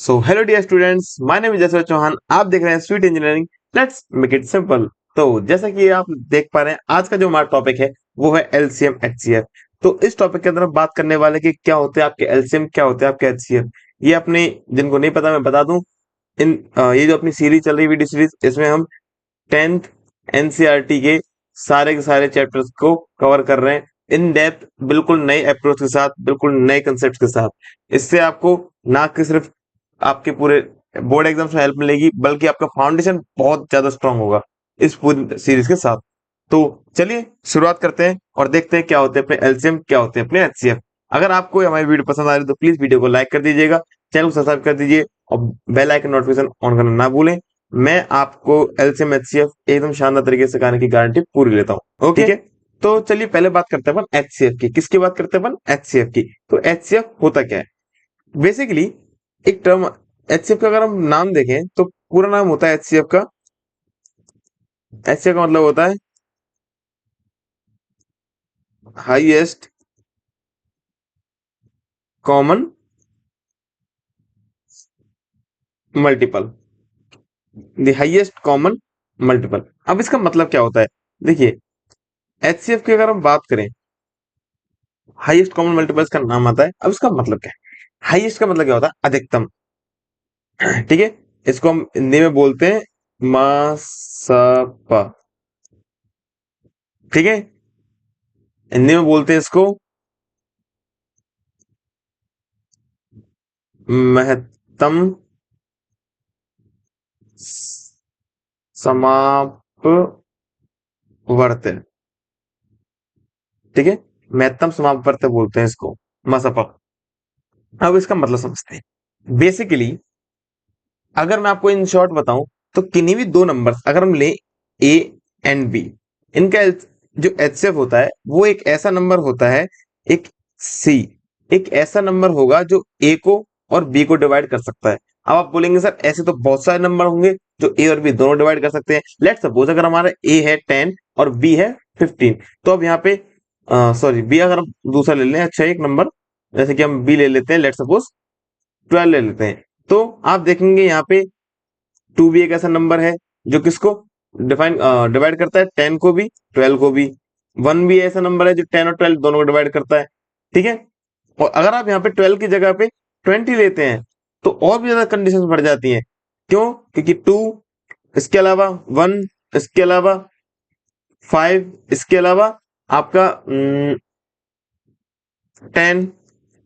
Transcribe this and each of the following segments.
So hello dear students, my name is Jaswant Chauhan. आप देख रहे हैं sweet engineering. Let's make it simple. तो जैसा कि आप देख पा रहे हैं, आज का जो हमारा टॉपिक है वो है एलसीएम एचसीएफ। तो इस टॉपिक के अंदर हम बात करने वाले कि क्या होते हैं आपके एलसीएम, क्या होते हैं आपके एचसीएफ। ये अपने जिनको नहीं पता मैं बता दूं। ये जो अपनी सीरीज चल रही है, वीडियो सीरीज, इसमें हम 10th एनसीईआरटी के सारे चैप्टर्स को कवर कर रहे हैं इन डेप्थ, बिल्कुल नए अप्रोच के साथ, बिल्कुल नए कंसेप्ट के साथ। इससे आपको ना कि सिर्फ आपके पूरे बोर्ड एग्जाम्स में हेल्प मिलेगी, बल्कि आपका फाउंडेशन बहुत ज्यादा स्ट्रांग होगा इस पूरी सीरीज के साथ। तो चलिए शुरुआत करते हैं और देखते हैं क्या होते हैं अपने एलसीएम, क्या होते हैं अपने एचसीएफ। अगर आपको हमारी वीडियो पसंद आ रही है तो प्लीज वीडियो को लाइक कर दीजिएगा, चैनल को सब्सक्राइब कर दीजिए और बेल आइकन नोटिफिकेशन ऑन करना ना भूलें। मैं आपको एलसीएम एचसीएफ एकदम शानदार तरीके से सिखाने की गारंटी पूरी लेता हूँ। ओके, ठीक है। तो चलिए पहले बात करते हैं अपन एचसीएफ की। किसकी बात करते हैं अपन? एचसीएफ की। तो एचसीएफ होता क्या है? बेसिकली एक टर्म एचसीएफ का अगर हम नाम देखें तो पूरा नाम होता है एचसीएफ का। एचसीएफ का मतलब होता है highest common multiple, the highest common multiple. अब इसका मतलब क्या होता है? देखिए, एचसीएफ की अगर हम बात करें, हाईएस्ट कॉमन मल्टीपल का नाम आता है। अब इसका मतलब क्या है? हाईएस्ट का मतलब क्या होता है? अधिकतम। ठीक है, इसको हम हिंदी में बोलते हैं मासपा। ठीक है, हिंदी में बोलते हैं इसको महत्तम समापवर्त। ठीक है, महत्तम समापवर्त बोलते हैं इसको, मसपा। अब इसका मतलब समझते हैं। बेसिकली अगर मैं आपको इन शॉर्ट बताऊं तो किन्हीं भी दो नंबर्स अगर हम लें, ए एंड बी, इनका जो एचसीएफ होता है वो एक ऐसा नंबर होता है, एक सी, एक ऐसा नंबर होगा जो ए को और बी को डिवाइड कर सकता है। अब आप बोलेंगे सर ऐसे तो बहुत सारे नंबर होंगे जो ए और बी दोनों डिवाइड कर सकते हैं। लेट सपोज अगर हमारा ए है 10 और बी है 15, तो अब यहाँ पे सॉरी बी अगर हम दूसरा ले लें, अच्छा एक नंबर, जैसे कि हम बी ले लेते हैं, लेट सपोज 12 ले लेते हैं। तो आप देखेंगे यहाँ पे 2 भी एक ऐसा नंबर है जो किसको डिफाइन डिवाइड करता है, 10 को भी 12 को भी। 1 भी ऐसा नंबर है जो 10 और 12 दोनों को डिवाइड करता है। ठीक है, और अगर आप यहाँ पे 12 की जगह पे 20 लेते हैं तो और भी ज्यादा कंडीशंस बढ़ जाती हैं। क्यों? क्योंकि 2, इसके अलावा 1, इसके अलावा 5, इसके अलावा आपका 10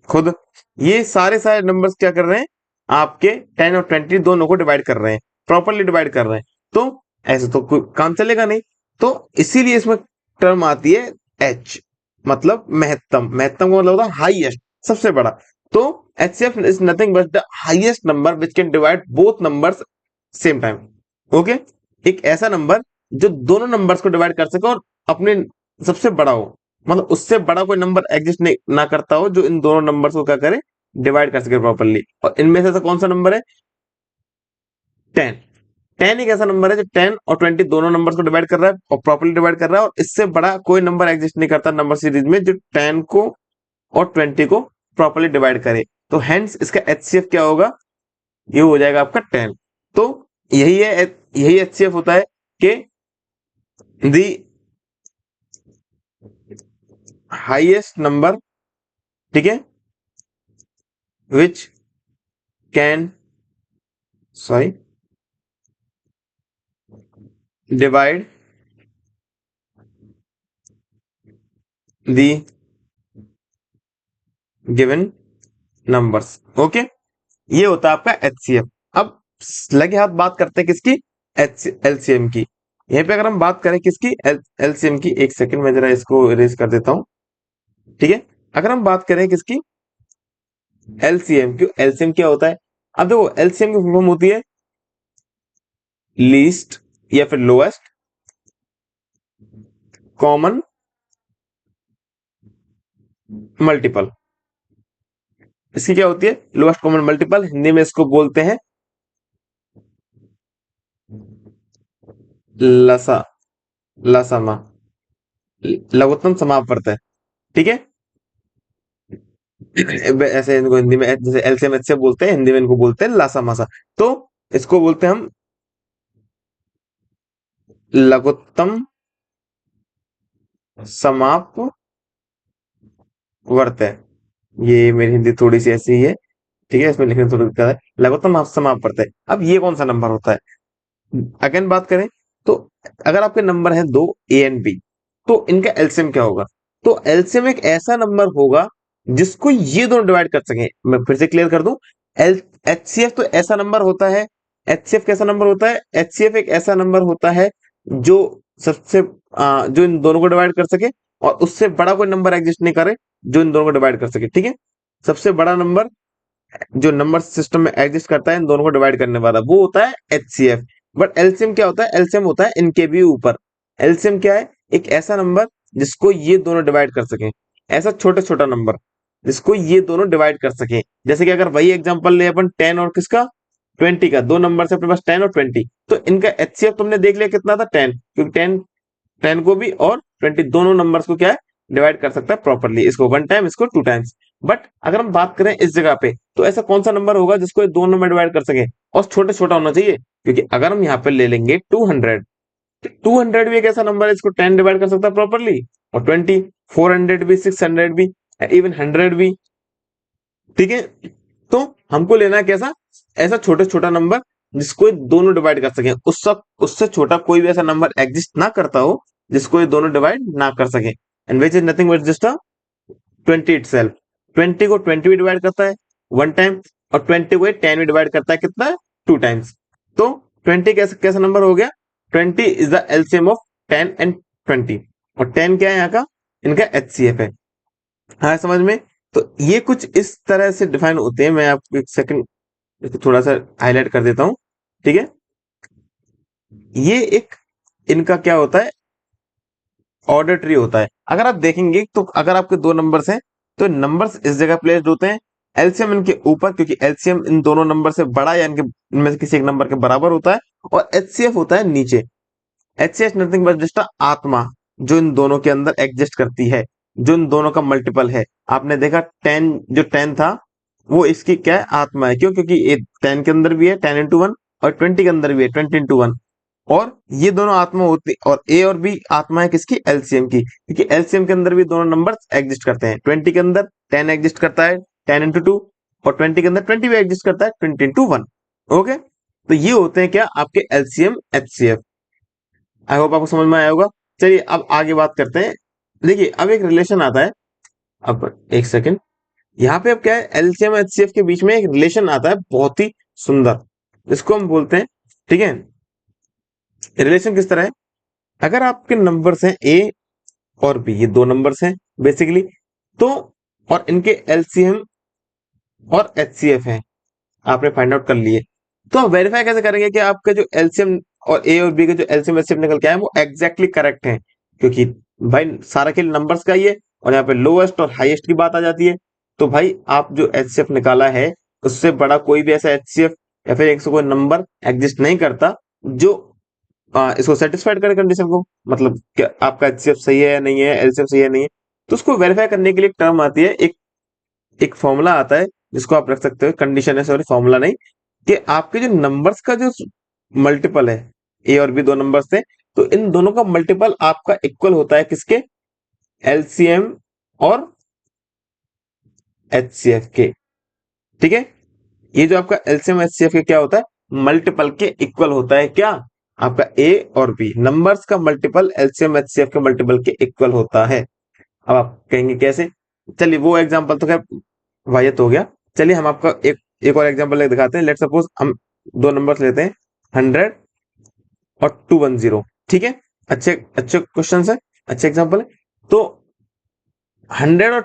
खुद, ये सारे सारे नंबर्स क्या कर रहे हैं? आपके 10 और 20 दोनों को डिवाइड कर रहे हैं, प्रॉपरली डिवाइड कर रहे हैं। तो ऐसे तो कोई काम चलेगा नहीं। तो इसीलिए इसमें टर्म आती है एच, मतलब महत्तम। महत्तम का मतलब होता है हाईएस्ट, सबसे बड़ा। तो HCF is nothing but the highest number which can divide both numbers same time. Okay, एक ऐसा नंबर जो दोनों नंबर्स को डिवाइड कर सके और अपने सबसे बड़ा हो, मतलब उससे बड़ा कोई नंबर एग्जिस्ट नहीं ना करता हो जो इन दोनों नंबर्स को क्या करे, डिवाइड कर सके प्रॉपरली। और इनमें से ऐसा कौन सा नंबर है? 10। 10 एक ऐसा नंबर है जो 10 और 20 दोनों नंबर्स को डिवाइड कर रहा है और प्रॉपरली डिवाइड कर रहा है, और इससे बड़ा कोई नंबर एग्जिस्ट नहीं करता नंबर सीरीज में जो 10 को और 20 को प्रॉपरली डिवाइड करे। तो हेंस इसका एचसीएफ क्या होगा? ये हो जाएगा आपका 10। तो यही है, यही एचसीएफ होता है कि दी हाईएस्ट नंबर, ठीक है, which can sorry divide the given numbers. Okay, ये होता है आपका एचसीएफ। अब लगे हाथ बात करते हैं किसकी? एलसीएम की। यहीं पे अगर हम बात करें किसकी? एलसीएम की, एक सेकंड में जरा इसको इरेज कर देता हूं। ठीक है, अगर हम बात करें किसकी? एलसीएम की। एलसीएम क्या होता है? अब देखो, एलसीएम की फुल फॉर्म होती है लीस्ट या फिर लोएस्ट कॉमन मल्टीपल। इसकी क्या होती है? Lowest common multiple. हिंदी में इसको बोलते हैं लसा, लसमा, लघुत्तम समापवर्त है। ठीक है, ऐसे इनको हिंदी में जैसे एलसीएम एचसीएफ बोलते हैं, हिंदी में इनको बोलते हैं लासा मासा। तो इसको बोलते हैं हम लघुत्तम समापवर्त है। ये मेरी हिंदी थोड़ी सी ऐसी ही है, ठीक है, इसमें लिखने में थोड़ी दिक्कत है। लघुत्तम समापवर्त है। अब ये कौन सा नंबर होता है, अगेन बात करें तो अगर आपके नंबर है दो, ए एंड बी, तो इनका एलसीएम क्या होगा? तो एलसीएम एक ऐसा नंबर होगा जिसको ये दोनों डिवाइड कर सकें। मैं फिर से क्लियर कर दूं, एल एचसीएफ तो ऐसा नंबर होता है, एचसीएफ कैसा नंबर होता है? एचसीएफ एक ऐसा नंबर होता है जो सबसे जो इन दोनों को डिवाइड कर सके और उससे बड़ा कोई नंबर एग्जिस्ट नहीं करे जो इन दोनों को डिवाइड कर सके, ठीक है। सबसे बड़ा नंबर जो नंबर सिस्टम में एग्जिस्ट करता है इन दोनों को डिवाइड करने वाला, वो होता है एचसीएफ। बट एलसीएम क्या होता है? एलसीएम होता है इनके भी ऊपर। एलसीएम क्या है? एक ऐसा नंबर जिसको ये दोनों डिवाइड कर सकें, ऐसा छोटा छोटा नंबर जिसको ये दोनों डिवाइड कर सकें। जैसे कि अगर वही एग्जांपल ले अपन 10 और किसका, 20 का, दो नंबर से अपने पास 10 और 20, तो इनका एचसीएफ तुमने देख लिया कितना था, 10, क्योंकि 10 10 को भी और 20 दोनों नंबर्स को क्या है, डिवाइड कर सकता है प्रॉपरली, इसको वन टाइम, इसको टू टाइम्स। बट अगर हम बात करें इस जगह पे, तो ऐसा कौन सा नंबर होगा जिसको ये दोनों में डिवाइड कर सके और छोटे छोटा होना चाहिए? क्योंकि अगर हम यहाँ पे ले लेंगे 200, तो 200 भी एक ऐसा नंबर है इसको 10 डिवाइड कर सकता है प्रॉपरली, और 20, 400 भी, 600 भी, इवन 100 भी, ठीक है। तो हमको लेना है कैसा, ऐसा छोटा छोटा नंबर जिसको ये दोनों डिवाइड कर सके, उससे छोटा कोई भी ऐसा नंबर एग्जिस्ट ना करता हो जिसको ये दोनों डिवाइड ना कर सके, and which is nothing but just a 20 itself। 20 को 20 भी डिवाइड करता है वन टाइम, और 20 को 10 भी डिवाइड करता है कितना, टू टाइम्स। तो 20 कैसा कैसा नंबर हो गया? 20 is the LCM of 10 and 20, और 10 क्या है यहाँ का, इनका एचसीएफ है। हाँ समझ में? तो ये कुछ इस तरह से डिफाइन होते हैं। मैं आपको एक सेकंड इसको थोड़ा सा हाईलाइट कर देता हूँ, ठीक है। ये एक इनका क्या होता है, ऑर्डर ट्री होता है। अगर आप देखेंगे तो अगर आपके दो नंबर्स हैं तो नंबर्स इस जगह प्लेस्ड होते हैं, एलसीएम इनके ऊपर, क्योंकि एलसीएम इन दोनों नंबर से बड़ा या इनके इनमें से किसी एक नंबर के बराबर होता है, और एचसीएफ होता है नीचे। एचसीएफ नथिंग बट जस्ट आत्मा जो इन दोनों के अंदर एग्जिस्ट करती है, जो इन दोनों का मल्टीपल है। आपने देखा 10, जो 10 था वो इसकी क्या है, आत्मा है। क्यों? क्योंकि ये 10 के अंदर भी है 10 इंटू वन, और 20 के अंदर भी है 20 इंटू वन, और ये दोनों आत्मा होती, और ए और बी आत्मा है किसकी, एलसीएम की, क्योंकि एलसीएम के अंदर भी दोनों नंबर एग्जिस्ट करते हैं। 20 के अंदर 10 एग्जिस्ट करता है 10 इंटू टू, और 20 के अंदर 20 भी एग्जिस्ट करता है 20 इंटू वन। ओके, तो ये होते हैं क्या, आपके एलसीएम एचसीएफ। आई होप आपको समझ में आया होगा। चलिए अब आगे बात करते हैं। देखिए अब एक रिलेशन आता है, अब एक सेकंड, यहाँ पे अब क्या है, एलसीएम एचसीएफ के बीच में एक रिलेशन आता है बहुत ही सुंदर, इसको हम बोलते हैं, ठीक है। रिलेशन किस तरह है, अगर आपके नंबर्स हैं ए और बी, ये दो नंबर्स हैं बेसिकली, तो और इनके एलसीएम और एचसीएफ हैं, आपने फाइंड आउट कर लिए, तो आप वेरीफाई कैसे करेंगे कि आपका जो एलसीएम और ए और बी का जो एलसीएम एचसीएफ निकल के आए वो एग्जैक्टली करेक्ट है? क्योंकि भाई सारा खेल नंबर्स का ही है, और यहाँ पे लोएस्ट और हाईएस्ट की बात आ जाती है। तो भाई आप जो एचसीएफ निकाला है उससे बड़ा कोई भी ऐसा एचसीएफ या फिर एक से कोई नंबर एग्जिस्ट नहीं करता जो इसको सेटिस्फाइड करे कंडीशन को, मतलब क्या आपका एचसीएफ सही है या नहीं है, एलसीएफ सही है नहीं है। तो उसको वेरीफाई करने के लिए एक टर्म आती है, एक एक फॉर्मूला आता है जिसको आप रख सकते हो, कंडीशन है, सॉरी फॉर्मूला नहीं, कि आपके जो नंबर्स का जो मल्टीपल है, ए और बी दो नंबर्स थे, तो इन दोनों का मल्टीपल आपका इक्वल होता है किसके, एलसीएम और एचसीएफ के, ठीक है। ये जो आपका एलसीएम एचसीएफ के क्या होता है, मल्टीपल के इक्वल होता है, क्या, आपका ए और बी नंबर्स का मल्टीपल एलसीएम एचसीएफ के मल्टीपल के इक्वल होता है। अब आप कहेंगे कैसे, चलिए वो एग्जांपल तो खैर वाहियत हो गया। चलिए हम आपका एक एक और एग्जांपल लेके दिखाते हैं। लेट सपोज हम दो नंबर्स लेते हैं, 100 और 210, ठीक है। अच्छे अच्छे क्वेश्चन है, अच्छे एग्जांपल है। तो 100 और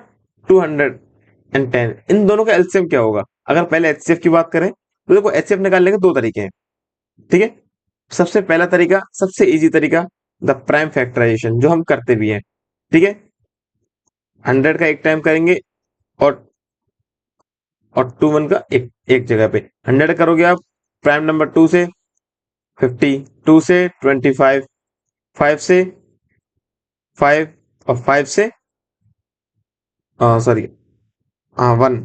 210, इन दोनों का एलसीएम क्या होगा? अगर पहले एचसीएफ की बात करें तो देखो एचसीएफ निकालने के दो तरीके हैं, ठीक है। सबसे पहला तरीका, सबसे इजी तरीका, द प्राइम फैक्टराइजेशन, जो हम करते भी हैं, ठीक है। 100 का एक टाइम करेंगे और 21 का एक एक जगह पे। 100 करोगे आप प्राइम नंबर 2 से 50, 2 से 25, 5 से 5, और 5 से सॉरी 1।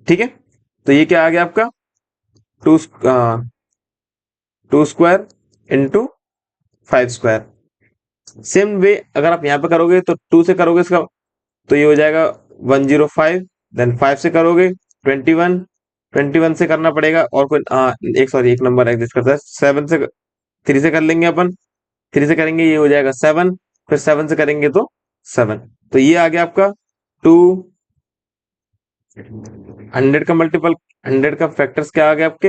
ठीक है, तो ये क्या आ गया आपका two 2 square into 5 square. Same way अगर आप यहाँ पे करोगे तो 2 से करोगे इसका, तो ये हो जाएगा 105। देन 5 से करोगे 21। 21 से करना पड़ेगा और कोई एक सॉरी एक नंबर एग्जिस्ट करता है। 7 से 3 से कर लेंगे अपन। 3 से करेंगे ये हो जाएगा 7। फिर 7 से करेंगे तो 7। तो ये आ गया आपका 2। 100 का मल्टीपल, 100 का फैक्टर्स क्या आ गया आपके,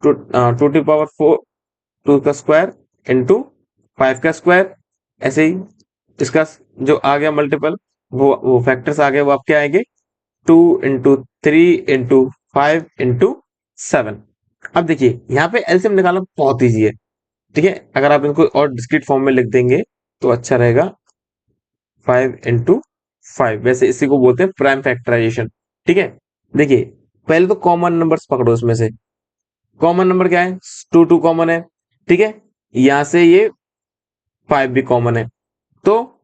2 टू पावर 4, 2 का स्क्वायर इंटू 5 का स्क्वायर। ऐसे ही इसका जो आ गया मल्टीपल, वो फैक्टर्स आ गए, वो आपके आएंगे 2 इंटू 3 इंटू 5 इंटू 7। अब देखिए यहाँ पे एलसीएम निकालना बहुत ईजी है। ठीक है, अगर आप इनको और डिस्क्रीट फॉर्म में लिख देंगे तो अच्छा रहेगा। 5 इंटू 5, वैसे इसी को बोलते हैं प्राइम फैक्टराइजेशन। ठीक है, देखिए पहले तो कॉमन नंबर्स पकड़ो इसमें से। कॉमन नंबर क्या है, 2 कॉमन है। ठीक है, यहां से ये 5 भी कॉमन है, तो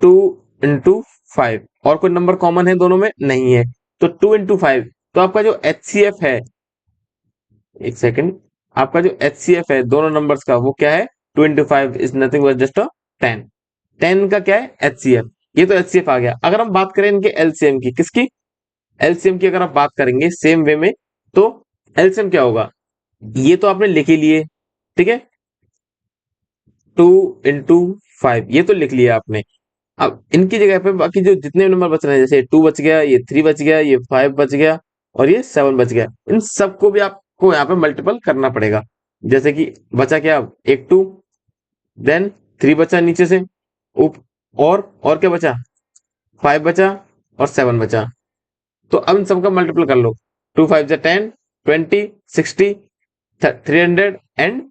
2 इंटू 5। और कोई नंबर कॉमन है दोनों में, नहीं है, तो 2 इंटू 5। तो आपका जो एचसीएफ है, एक सेकंड, आपका जो एचसीएफ है दोनों नंबर्स का वो क्या है, 2 into 5 is nothing but just 10। 10 का क्या है एचसीएफ। ये तो एचसीएफ आ गया। अगर हम बात करें इनके एलसीएम की, किसकी, एलसीएम की अगर आप बात करेंगे सेम वे में, तो एलसीएम क्या होगा, ये तो आपने लिख ही लिए। ठीक है, 2 इंटू 5 ये तो लिख लिया आपने। अब इनकी जगह पे बाकी जो जितने नंबर बच रहे हैं, जैसे 2 बच गया, ये 3 बच गया, ये 5 बच गया और ये 7 बच गया, इन सबको भी आपको यहाँ पे मल्टीपल करना पड़ेगा। जैसे कि बचा क्या, एक 2, देन 3 बचा नीचे से, उप और क्या बचा, 5 बचा और 7 बचा। तो अब इन सबका मल्टीपल कर लो। 2 5 10, 20, 60, 300 एंड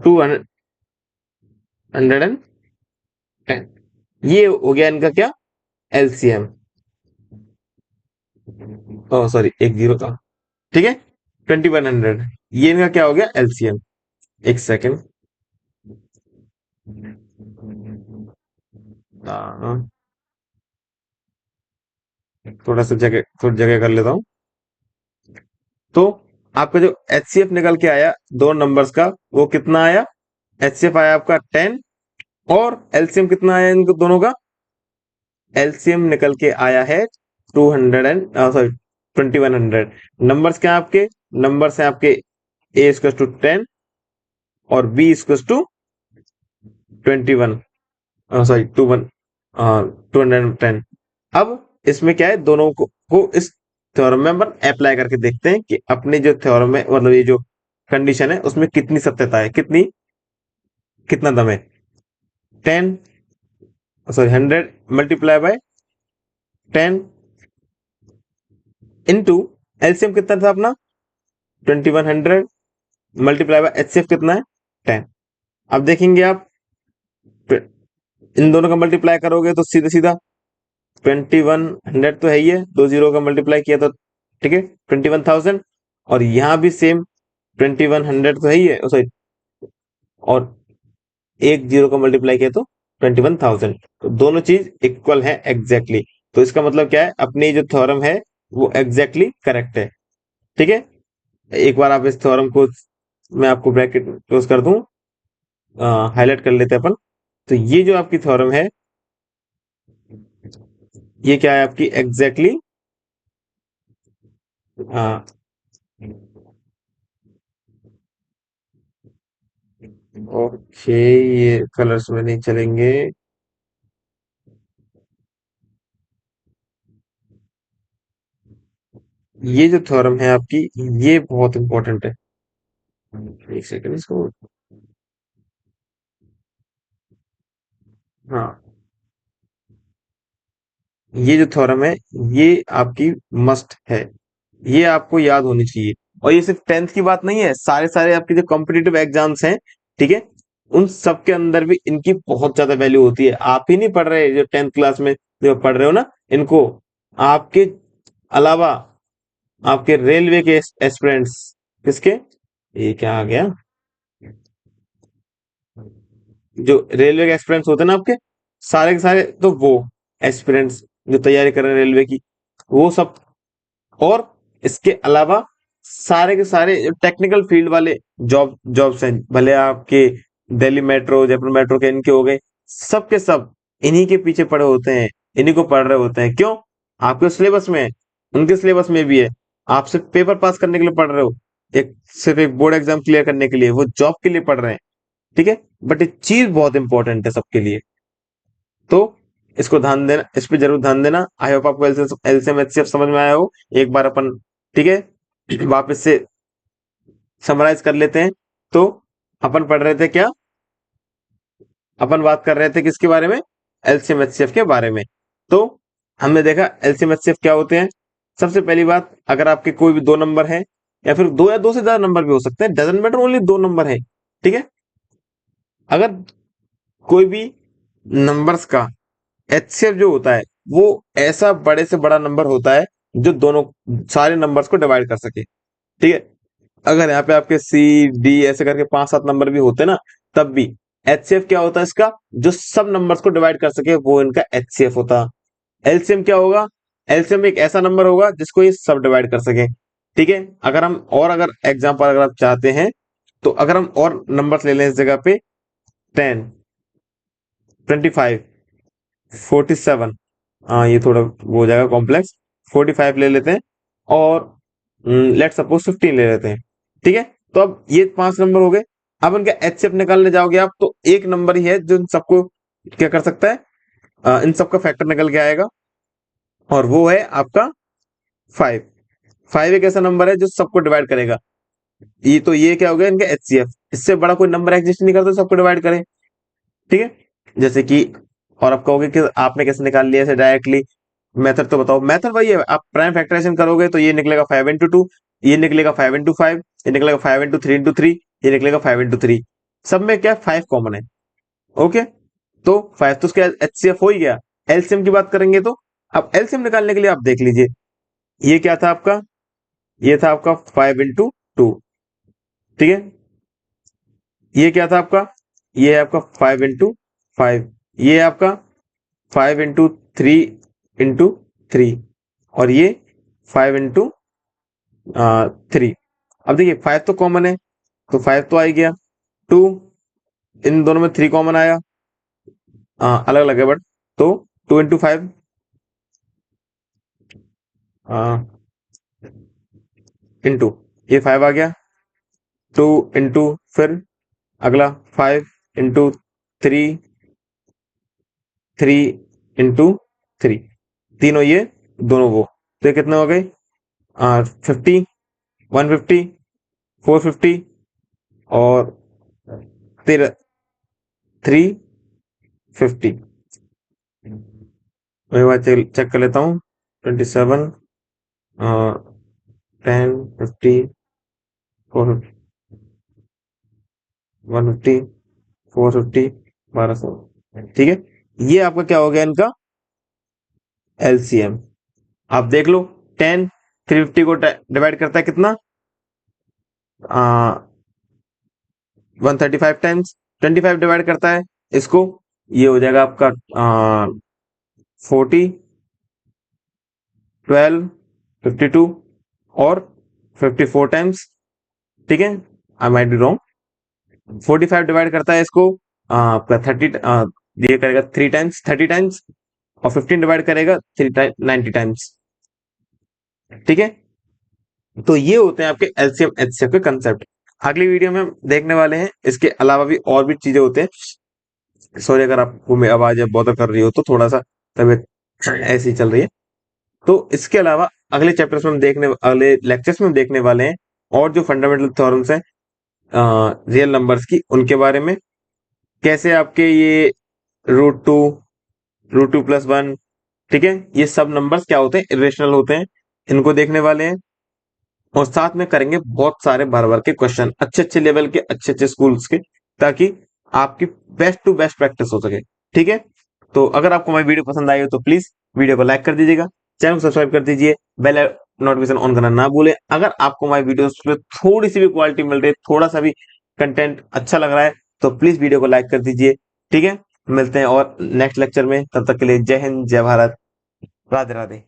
210। ये हो गया इनका क्या, एलसीएम। ओ सॉरी, एक जीरो था। ठीक है, 2100, ये इनका क्या हो गया एलसीएम। एक सेकेंड, थोड़ी जगह कर लेता हूँ। तो आपका जो एचसीएफ निकल के आया दो नंबर्स का, वो कितना आया, एचसीएफ आया आपका 10। और एलसीएम कितना आया इन दोनों का, एलसीएम निकल के आया है 200 एंड सॉरी 2100। नंबर्स क्या है आपके, नंबर्स हैं आपके ए इक्वल टू 10 और बी इक्वल टू 21, सॉरी 210। अब इसमें क्या है, दोनों को इस थ्योरम में अपन अप्लाई करके देखते हैं कि अपने जो थ्योरम है, मतलब ये जो कंडीशन है उसमें कितनी सत्यता है, कितना दम है। 100 मल्टीप्लाई बाय 10 इंटू एलसीएम कितना था अपना 2100 मल्टीप्लाई बाय एचसीएफ कितना है 10। अब देखेंगे आप, इन दोनों का मल्टीप्लाई करोगे तो सीधा सीधा 2100 तो है ही है, दो जीरो का मल्टीप्लाई किया तो ठीक है 21,000। और यहाँ भी सेम 2100 तो है ही है, सॉरी, और एक जीरो का मल्टीप्लाई किया तो 21,000। तो दोनों चीज इक्वल है एग्जैक्टली तो इसका मतलब क्या है, अपनी जो थ्योरम है वो एग्जैक्टली करेक्ट है। ठीक है, एक बार आप इस थ्योरम को, मैं आपको ब्रैकेट क्लोज कर दूं, हाईलाइट कर लेते हैं अपन। तो ये जो आपकी थ्योरम है, ये क्या है आपकी एग्जैक्टली, ओके, ये कलर्स में नहीं चलेंगे। ये जो थ्योरम है आपकी, ये बहुत इंपॉर्टेंट है। एक सेकंड इसको, हाँ, ये जो थ्योरम है ये आपकी मस्ट है, ये आपको याद होनी चाहिए। और ये सिर्फ 10th की बात नहीं है, सारे सारे आपके जो कॉम्पिटिटिव एग्जाम्स हैं, ठीक है, उन सब के अंदर भी इनकी बहुत ज्यादा वैल्यू होती है। आप ही नहीं पढ़ रहे, जो 10th क्लास में जो पढ़ रहे हो ना इनको, आपके अलावा आपके रेलवे के एस्पिरेंट्स, किसके, ये क्या आ गया, जो रेलवे के एस्पिरेंट्स होते हैं ना आपके, सारे के सारे, तो वो एस्पिरेंट्स जो तैयारी कर रहे हैं रेलवे की, वो सब। और इसके अलावा सारे के सारे टेक्निकल फील्ड वाले जॉब्स हैं, भले आपके दिल्ली मेट्रो, जयपुर मेट्रो के इनके हो गए, सब के सब इन्हीं के पीछे पड़े होते हैं, इन्हीं को पढ़ रहे होते हैं। क्यों? आपके सिलेबस में है, उनके सिलेबस में भी है। आप सिर्फ पेपर पास करने के लिए पढ़ रहे हो, एक सिर्फ एक बोर्ड एग्जाम क्लियर करने के लिए, वो जॉब के लिए पढ़ रहे हैं। ठीक है, बट ये चीज बहुत इंपॉर्टेंट है सबके लिए। तो इसको ध्यान देना, इस पे जरूर ध्यान देना। आई होप आपको एलसीएम एचसीएफ समझ में आया हो। एक बार अपन, ठीक है, वापस से समराइज कर लेते हैं। तो अपन पढ़ रहे थे क्या? अपन बात कर रहे थे किसके बारे में? एलसीएम एचसीएफ के बारे में। तो हमने देखा एलसीएम एचसीएफ क्या होते हैं। सबसे पहली बात, अगर आपके कोई भी दो नंबर है, या फिर दो या दो से ज्यादा नंबर भी हो सकते हैं, डजंट मैटर, ओनली दो नंबर है। ठीक है, अगर कोई भी नंबर्स का एचसीएफ जो होता है, वो ऐसा बड़े से बड़ा नंबर होता है जो दोनों सारे नंबर्स को डिवाइड कर सके। ठीक है, अगर यहाँ पे आपके सी डी ऐसे करके पांच सात नंबर भी होते ना, तब भी एचसीएफ क्या होता है इसका? जो सब नंबर्स को डिवाइड कर सके, वो इनका एचसीएफ होता। एलसीएम क्या होगा? एलसीएम एक ऐसा नंबर होगा जिसको ये सब डिवाइड कर सके। ठीक है, अगर हम और अगर एग्जांपल अगर आप चाहते हैं, तो अगर हम और नंबर्स ले लें इस जगह पे, 10, 25, 47, हाँ ये थोड़ा वो हो जाएगा कॉम्प्लेक्स, 45 ले लेते हैं, और लेट सपोज 15 ले लेते हैं। ठीक है, तो अब ये पांच नंबर हो गए। अब इनका एचसीएफ निकालने जाओगे आप, तो एक नंबर ही है जो इन सबको क्या कर सकता है, इन सबका फैक्टर निकल के आएगा, और वो है आपका 5। 5 एक ऐसा नंबर है जो सबको डिवाइड करेगा। ये क्या हो गया इनका एचसीएफ। इससे बड़ा कोई नंबर एग्जिस्ट नहीं करता सबको डिवाइड करे। ठीक है, जैसे कि, और आप कहोगे कि आपने कैसे निकाल लिया ऐसे डायरेक्टली, मेथड तो बताओ। मेथड वही है, आप प्राइम फैक्टराइजेशन करोगे तो ये निकलेगा 5 into 2, ये निकलेगा 5 into 5, ये निकलेगा 5 into 3 into 3, ये निकलेगा 5 into 3। सब में क्या 5 कॉमन है। ओके, तो 5 तो उसका एचसीएफ हो ही गया। एलसीएम की बात करेंगे तो, अब एलसीएम निकालने के लिए आप देख लीजिए, ये क्या था आपका? ये था आपका 5 into 2। ठीक है, ये क्या था आपका? ये है आपका 5 into 5। ये है आपका 5 into 3 into 3, और ये 5 into 3। अब देखिए 5 तो कॉमन है, तो 5 तो आ ही गया। 2, इन दोनों में 3 कॉमन आया, अलग अलग है बट, तो 2 into 5, इंटू, ये 5 आ गया। 2 into, फिर अगला 5 into 3, 3 into 3, तीनों ये, दोनों वो, तो ये कितने हो गए? 50, 150, 450, और तेरह 350। मैं एक बार चेक कर लेता हूँ। 27, 10, 50, 450, 150, 450, 1200। ठीक है, ये आपका क्या हो गया इनका एलसीएम। आप देख लो, 10 350 को डिवाइड करता है कितना? 135 टाइम्स। 25 डिवाइड करता है इसको, ये हो जाएगा आपका 40, 12, 52, और 54 टाइम्स। ठीक है, I might be wrong. 45 divide करता है इसको आपका 30, ये करेगा 3 टाइम्स, 30 टाइम्स, और 15 डिवाइड करेगा 90 टाइम्स। ठीक है, तो ये होते हैं आपके एलसीएम एचसीएफ के कंसेप्ट। अगली वीडियो में हम देखने वाले हैं इसके अलावा भी और भी चीजें होते हैं। सॉरी अगर आपको मेरी आवाज बॉदर कर रही हो, तो थोड़ा सा तबीयत ऐसी चल रही है। तो इसके अलावा अगले चैप्टर्स में हम अगले लेक्चर्स में हम देखने वाले हैं और जो फंडामेंटल थ्योरम्स हैं रियल नंबर्स की, उनके बारे में। कैसे आपके ये √2, √2+1, ठीक है, ये सब नंबर्स क्या होते हैं? इरेशनल होते हैं। इनको देखने वाले हैं, और साथ में करेंगे बहुत सारे भर भर के क्वेश्चन, अच्छे अच्छे लेवल के, अच्छे अच्छे स्कूल्स के, ताकि आपकी बेस्ट टू बेस्ट प्रैक्टिस हो सके। ठीक है, तो अगर आपको हमारी वीडियो पसंद आई हो तो प्लीज वीडियो को लाइक कर दीजिएगा, चैनल को सब्सक्राइब कर दीजिए, बेल नोटिफिकेशन ऑन करना ना भूलें। अगर आपको हमारी वीडियो में थोड़ी सी भी क्वालिटी मिल रही है, थोड़ा सा भी कंटेंट अच्छा लग रहा है, तो प्लीज वीडियो को लाइक कर दीजिए। ठीक है, मिलते हैं और नेक्स्ट लेक्चर में, तब तक के लिए जय हिंद, जय भारत, राधे राधे।